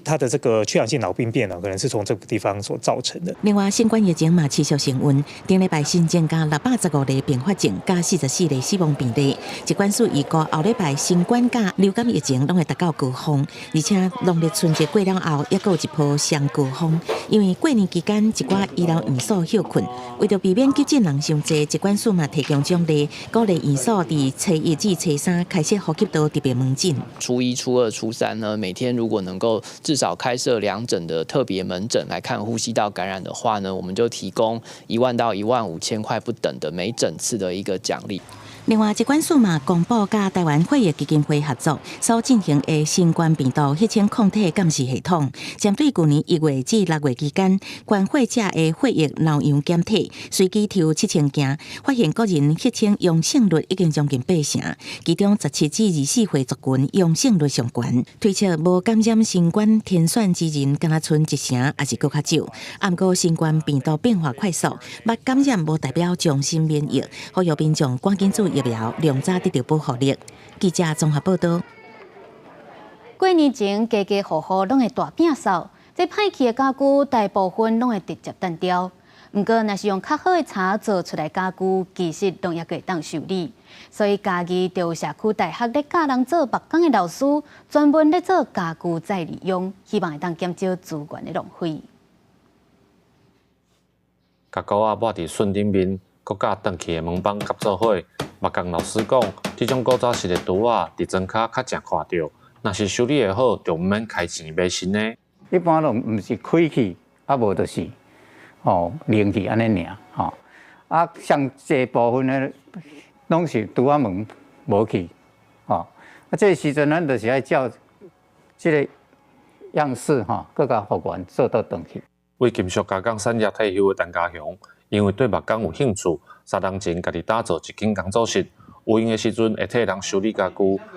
他的这个缺氧性脑病变可能是从这个地方所造成的。
另外，新冠疫情嘛持续升温，顶礼拜新增加615例并发症，加44例死亡病例。疾管署预告后礼拜新冠加流感疫情拢会达到高峰，而且农历春节过了后，也有一波上高峰。因为过年期间一寡医疗院所休困，为着避免急诊人伤济，疾管署嘛提供奖励，鼓励院所伫初1至初3开设呼吸道特别门诊。
初1、初2、初3呢，每天如果能够至少开设2诊的特别门诊来看呼吸道感染的话呢，我们就提供1万到15000块不等的每诊次的一个奖励。
另外，疾管署嘛公布甲台湾血液基金会合作所进行的新冠病毒血清抗体监视系统，针对去年1月至6月期间，关血者的血液脑样检体，随机抽7000件，发现个人血清阳性率已经将近8成，其中17至24岁族群阳性率上悬，推测无感染新冠天选之人，敢若剩1成，还是搁较少。不过，新冠病毒变化快速，捌感染无代表终身免疫，呼吁民众赶紧注意疫苗量早得到保护力。记者综合报道。
过年前家家户户拢会大摒扫，这歹去的家具大部分拢会直接单掉。不过，若是用较好的柴做出来家具，其实拢也可以当修理。所以，家己就有社区大学咧教人做木工的老师，专门咧做家具再利用，希望会当减少资源的浪费。
甲锅仔抹伫笋顶面，搁甲转去的门板夹做伙。木工老师讲，这种古早式的厨仔伫庄脚较常看到。若是修理会好，就毋免开钱买新的。
一般都毋是开去，啊无就是零去安尼尔吼。啊，像这部分呢，拢是拄仔门无去啊，这时阵咱就是爱照这个样式各甲复原做倒转去。
为金属加工产业退休的陈家雄，因为对木工有兴趣，3年前家己打造一间工作室。有闲的时阵会替人修理家具，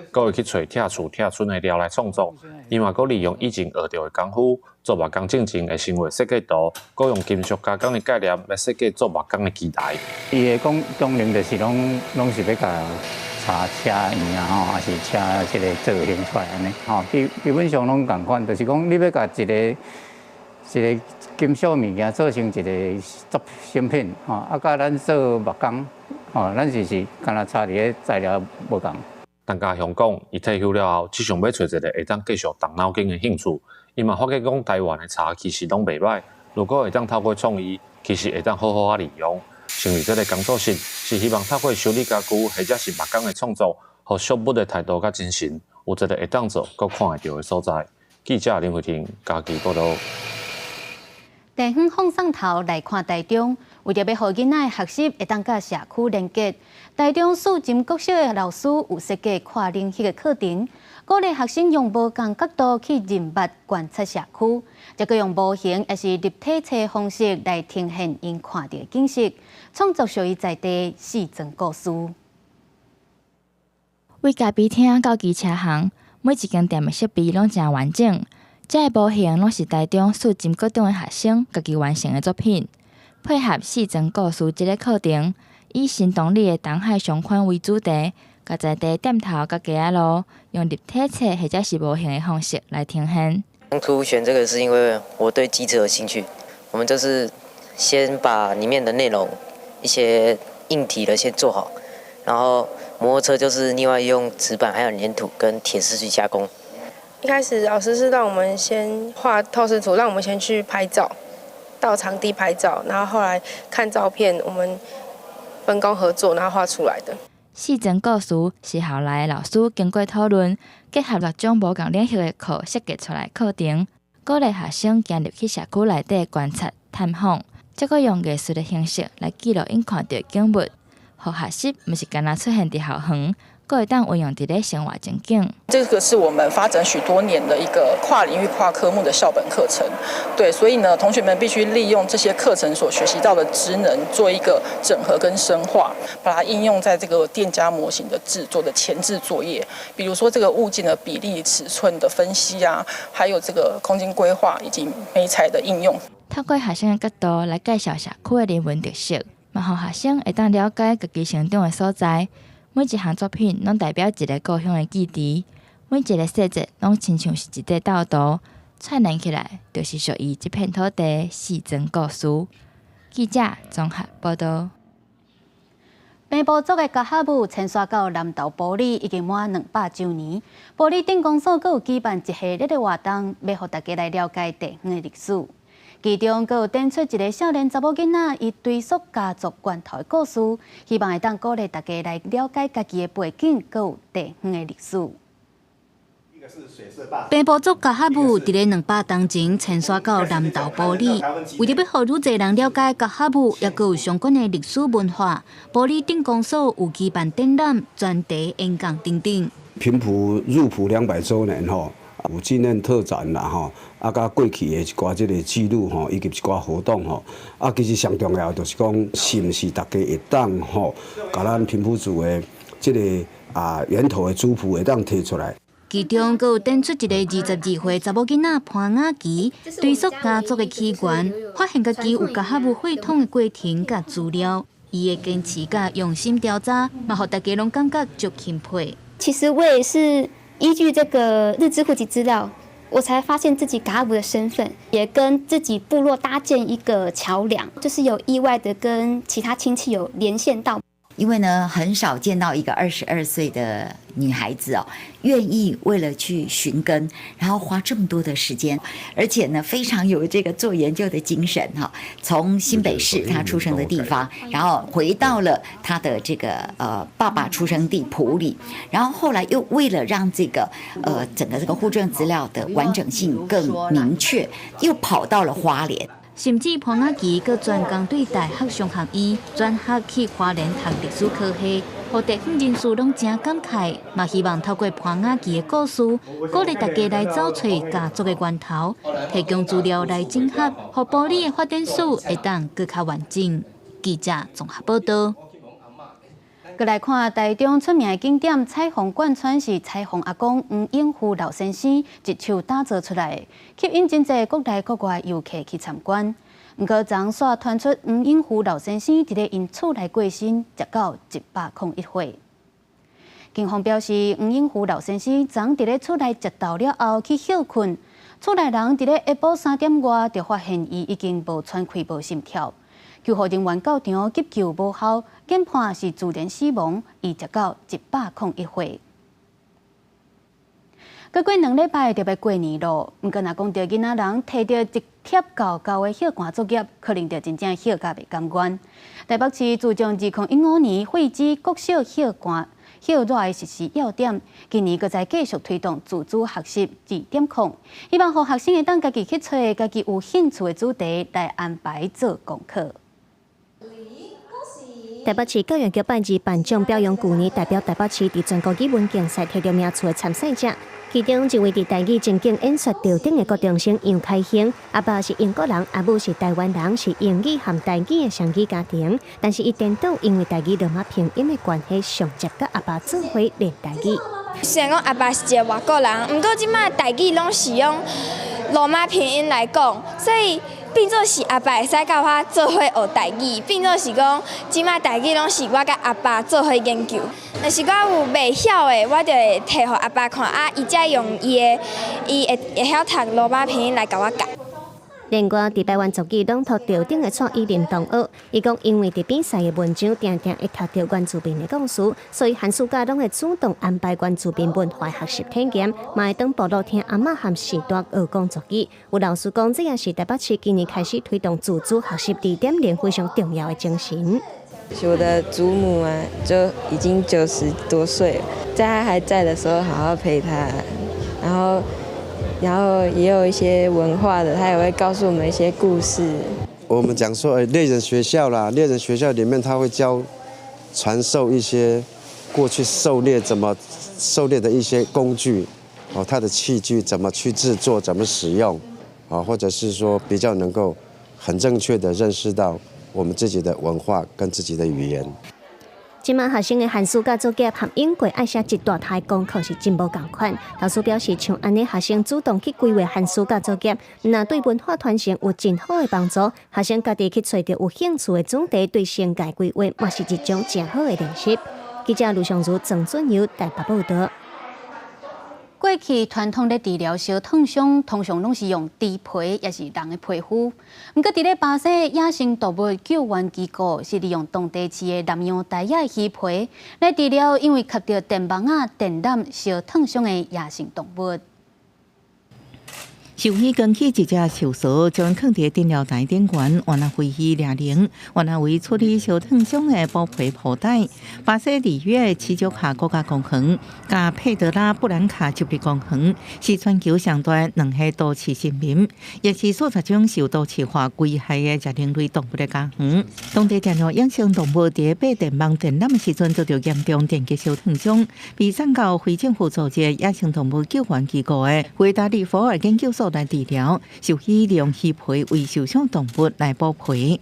搁会去找拆厝拆村的料来创作。伊嘛搁利用以前学到的功夫，做木工进前的生活设计图，搁用金属加工的概念来设计做木工的机台。
伊的功能就是拢是要甲查车圆啊，还是车这个造型出来安尼。基本上拢同款，就是讲你要甲一个金属物件做成一个作品品啊，甲咱做木工。咱就是干那差伫个材料无共。
陈家雄讲，伊退休了后，只想要找一个会当继续动脑筋的兴趣。伊嘛发觉讲，台湾的茶其实拢袂歹，如果会当透过创意，其实会当好好利用。成立这个工作室，是希望透过修理家具或者是木工的创作，和小物的态度甲精神，有一个会当做、佮看会到的所在。记者林慧婷家己报道。
地方放送头来看台中，为着要互囡仔学习会当甲社区连结，台中市金国小的老师有设计跨领域的课程，鼓励学生用无同角度去认捌观察社区，再佮用无形还是立体册方式来呈现因看到的景色，创作属于在地细层故事。
为咖啡厅到机车行，每一间店的设备拢真完整。这个模型拢是台中市金国中的学生家己完成的作品，配合细层故事这个课程，以行动力的东海相款为主题，甲在地店头甲街仔路用立体册或者是模型的方式来呈现。
当初选这个是因为我对机车有兴趣，我们就是先把里面的内容一些硬体的先做好，然后摩托车就是另外用纸板还有粘土跟铁丝去加工。
一开始老师是让我们先画透视图，让我们先去拍照，到场地拍照，然后后来看照片，我们分工合作，然后画出来的。
细层故事是后来老师经过讨论，结合6种无同领域的课设计出来课程，鼓励学生进入去社区内底观察、探访，再搁用艺术的形式来记录因看到的景物，互学习毋是干那出现伫校园。各会当运用伫咧生活情境。
这个是我们发展许多年的一个跨领域、跨科目的校本课程。对，所以呢，同学们必须利用这些课程所学习到的职能，做一个整合跟深化，把它应用在这个店家模型的制作的前置作业，比如说这个物件的比例、尺寸的分析啊，还有这个空间规划以及媒材的应用。
透过学生的角度来介绍社区的人文特色，嘛互学生会当了解家己成长的所在。每一项作品拢代表一个故乡的记忆，每一个细节拢亲像是一块斗图，串联起来就是属于这片土地的细层故事。记者综合报道。
平埔族的甲哈舞迁徙到南投埔里已经满200周年，埔里镇公所阁有举办一系列的活动，要互大家来了解地方的历史。其中，阁有展出一个少年查某囡仔伊追溯家族源头的故事，希望会当鼓励大家来了解家己的背景，阁有地方的历史。平埔族甲哈舞伫咧200年前迁徙到南投埔里，为着要互愈侪人了解甲哈舞，也阁有相关的历史文化，埔里镇公所有举办展览、专题演讲等等。
平埔入埔200周年吼。有纪念特展啦吼，甲过去的一寡即个记录吼，以及一寡活动吼，其实上重要就是讲，是毋是大家会当吼，甲咱平埔族的即个源头的族谱会当提出来。
其中，阁有展出一个22岁查某囡仔潘雅琪追溯家族的起源，发现家己有甲哈舞血统的过程甲资料。伊的坚持甲用心调查，嘛，互大家拢感觉足钦佩。
其实我也是依据这个日治户籍资料，我才发现自己嘎布的身份，也跟自己部落搭建一个桥梁，就是有意外的跟其他亲戚有连线到。
因为呢，很少见到一个22岁的女孩子哦，愿意为了去寻根，然后花这么多的时间，而且呢，非常有这个做研究的精神哈。从新北市她出生的地方，然后回到了她的这个爸爸出生地埔里，然后后来又为了让这个整个这个户政资料的完整性更明确，又跑到了花莲。
甚至潘雅琪佮专攻对大学商学院，转学去花莲读历史科系，互地方人士拢真感慨，嘛希望透过潘雅琪的故事，鼓励大家来找找家族的源头，提供资料来整合，互埔里的发展史会当更较完整。记者综合报道。再来看台中出名的景点彩虹贯穿是彩虹阿公黄永富老先生一手打造出来，吸引真侪国内国外游客去参观。不过，昨煞传出黄永富老先生伫咧因厝内过身，直到101岁。警方表示，黄永富老先生昨伫咧厝内食到了后去休困，厝内人伫咧下晡3点外就发现伊已经无喘气、无心跳。救护人员到场急救无效，检判是自然死亡，伊直到101岁。过2礼拜就要过年咯，不过若讲到囡仔人摕到一贴厚厚的休寒作业，可能就真正休甲袂甘愿。台北市自从2015年废止国小休寒休热的实施要点，今年搁再继续推动自主学习2.0，希望让学生会当家己去找家己有兴趣的主题来安排做功课。
台北市教育局办理颁奖表扬，去年代表台北市伫全国语文竞赛摕到名次的参赛者，其中一位伫台语情景演说调顶的高中生杨开兴，阿爸是英国人，阿母是台湾人，是英语和台语的双语家庭，但是伊颠倒因为台语罗马拼音的关系，上接甲阿爸做伙练台语。
虽然讲阿爸是一个外国人，不过即摆台语拢是用罗马拼音来讲，所以变做是阿爸会使教我做伙学台语，变做是讲即摆台语拢是我甲阿爸做伙研究。若是我有袂晓的，我就会摕互阿爸看，伊才用伊会晓读罗马拼音来甲我教。
另外，伫台湾族语朗读调顶的创意林同学，伊讲因为伫比赛的文章常常会读到原住民的故事，所以寒暑假拢会主动安排原住民文化学习体验，嘛会当部落听阿嬷和时代学讲族语。有老师讲，这也是台北市今年开始推动自主学习2.0非常重要的精神。
我的祖母啊，就已经90多岁了，在她还在的时候，好好陪她，然后也有一些文化的，他也会告诉我们一些故事。
我们讲说，猎人学校啦，猎人学校里面他会传授一些过去狩猎怎么狩猎的一些工具，哦，它的器具怎么去制作，怎么使用，啊，或者是说比较能够很正确的认识到我们自己的文化跟自己的语言。
今晚学生的寒暑假作业和英国爱写一大台功课是真无共款。老师表示，像安尼学生主动去规划寒暑假作业，那对文化传承有真好的帮助。学生家己去找到有兴趣的主题，对生涯规划嘛是一种真好的练习。记者卢尚如、郑准由台北报道。
过去传统的治疗烧烫伤，通常拢是用猪皮，也是人的皮肤。不过，伫咧巴西野生动物救援机构是利用当地市的南洋大野鱼皮来治疗因为吸到电棒电缆烧烫伤的野生动物。
兽医根据一只手索，将放伫电疗台顶缘，原来飞鱼掠铃，原来为处理烧烫伤的包皮布袋。巴西里约七九卡国家公园，甲佩德拉布兰卡州立公园，是全球上大两个都市新民，也是数十种受都市化危害的食灵类动物的家园。当地电疗野生动物伫被电棒电缆的时阵，遭到严重电击烧烫伤，被送到非政府组织野生动物救援机构的维达利佛尔研究所来治疗，兽医利用鱼皮为受伤动物来补皮。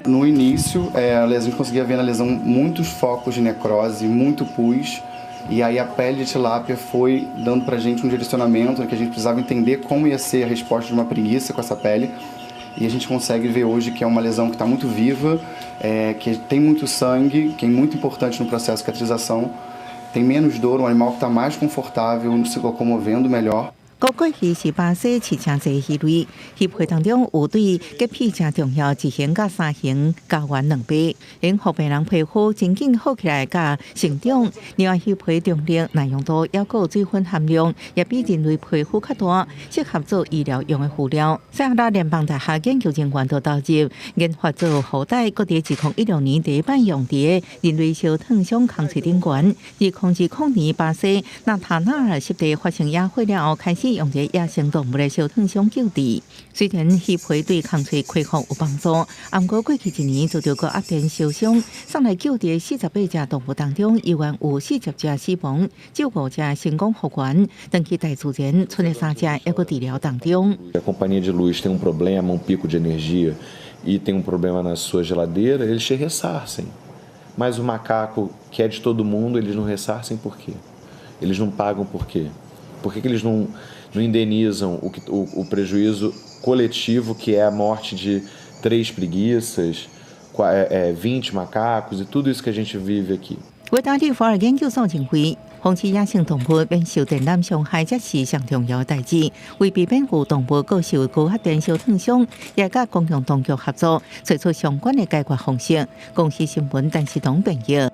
No início, a lesão conseguia ver na lesão muitos focos de necrose, muito pus, e aí a pele de tilápia foi dando pra gente um direcionamento que a gente precisava entender como ia ser a resposta de uma preguiça com essa pele. e a gente consegue ver hoje que é uma lesão que está muito viva, que tem muito sangue, que é muito importante no processo de cicatrização, tem menos dor, um animal que está mais confortável, se locomovendo melhor.
过去是巴西饲真侪鱼类，协会当中有对洁癖真重要1型甲3型家园2倍，因互病人皮肤真紧好起来甲成长。另外，协会重力耐用度还有水分含量也比人类皮肤较大，适合做医疗用的敷料。塞哈拉联邦大学研究人员都投入研发做后代，搁伫2016年第一摆用伫人类小烫伤空气顶悬。2020年巴西纳塔纳尔湿地发生野火了后，开始用这野生动物的小烫伤救治。虽然协会对空气恢复有帮助，不过过去1年就着个压电烧伤，上来救治48只动物当中，依然有40只死亡，只有5只成功复原，等去大自然，剩的3只还搁治疗当中。
A companhia de luz tem problema, pico de energia e tem problema na sua geladeira, eles te ressarcem. Mas o macaco, que é de todo mundo, eles não ressarcem por quê? Eles não pagam por quê? Por que eles não indenizam o prejuízo coletivo, que é a morte de 3 preguiças, 20 macacos e tudo isso que a gente vive aqui?
维达利弗尔研究所认为，防止野生动物免受电缆伤害，才是上重要的代志。为避免有动物各受高压电烧烫伤，也甲公共当局合作，找出相关的解决方式。公司新闻陈世东朋友。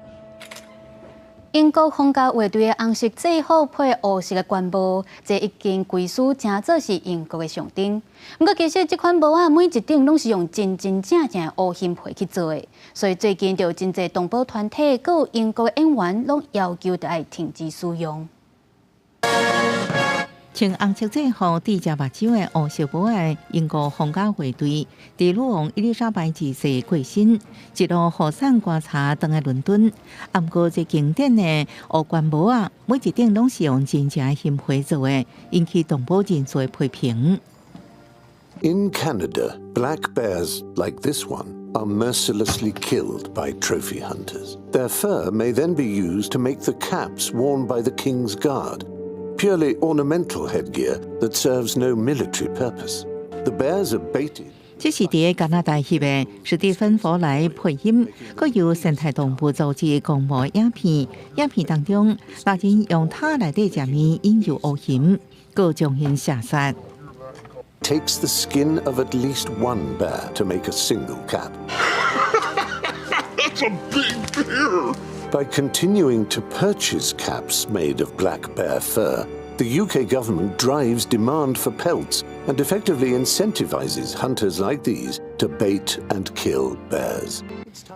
英国皇家卫队的红色制服配乌色的冠帽，这一件贵属真做是英国的象征。不过，其实这款帽啊，每一顶拢是用真正的乌芯皮去做的，所以最近就有真侪动保团体、佮有英国的演员，拢要求要停止使用。
穿红色制服、戴着目睭的乌色帽的英国皇家卫队，伫女王伊丽莎白2世过身，一路雨伞观察登来伦敦。不过，这经典的乌冠帽啊，每一顶拢是用真正的芯皮做的，引起动保人士的批评。
In Canada, black bears like this one are mercilessly killed by trophy hunters. Their fur may then be used to make the caps worn by the King's Guard, purely ornamental headgear that serves no military purpose. The bears are baited.
这是伫加拿大翕的史蒂芬·弗莱配音，佮由生态动物组织公布影片。影片当中，那人用塔内底食面引诱乌蝇，佮将因射杀。
Takes the skin of at least one bear to make a single cap.
That's a big bear!
By continuing to purchase caps made of black bear fur, the UK government drives demand for pelts and effectively incentivizes hunters like these to bait and kill bears.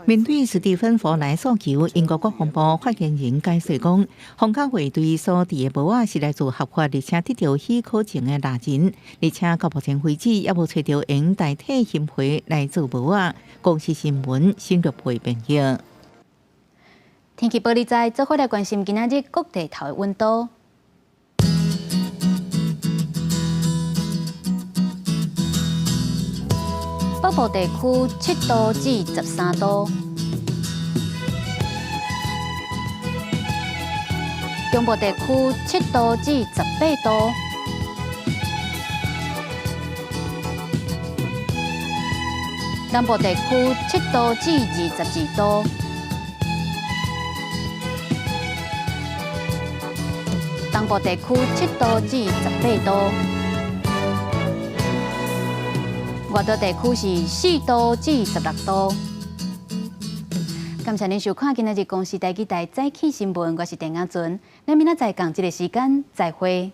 面对史蒂芬·弗莱诉求，英国国防部发言人解释讲，皇家卫队所持的帽仔是来自合法而且得到许可证的蜡人，而且到目前为止也无找到用代替芯皮来做帽仔。公司新闻深入配朋友。
天气报你知，做伙来关心今仔日各地头的温度。北部地区7度至13度，中部地区7度至18度，南部地区7度至22度，东部地区7度至18度。外岛地区是4度至16度。感谢您收看今日公视台记台早起新闻，我是陈雅纯，咱明仔载同一个时间再会。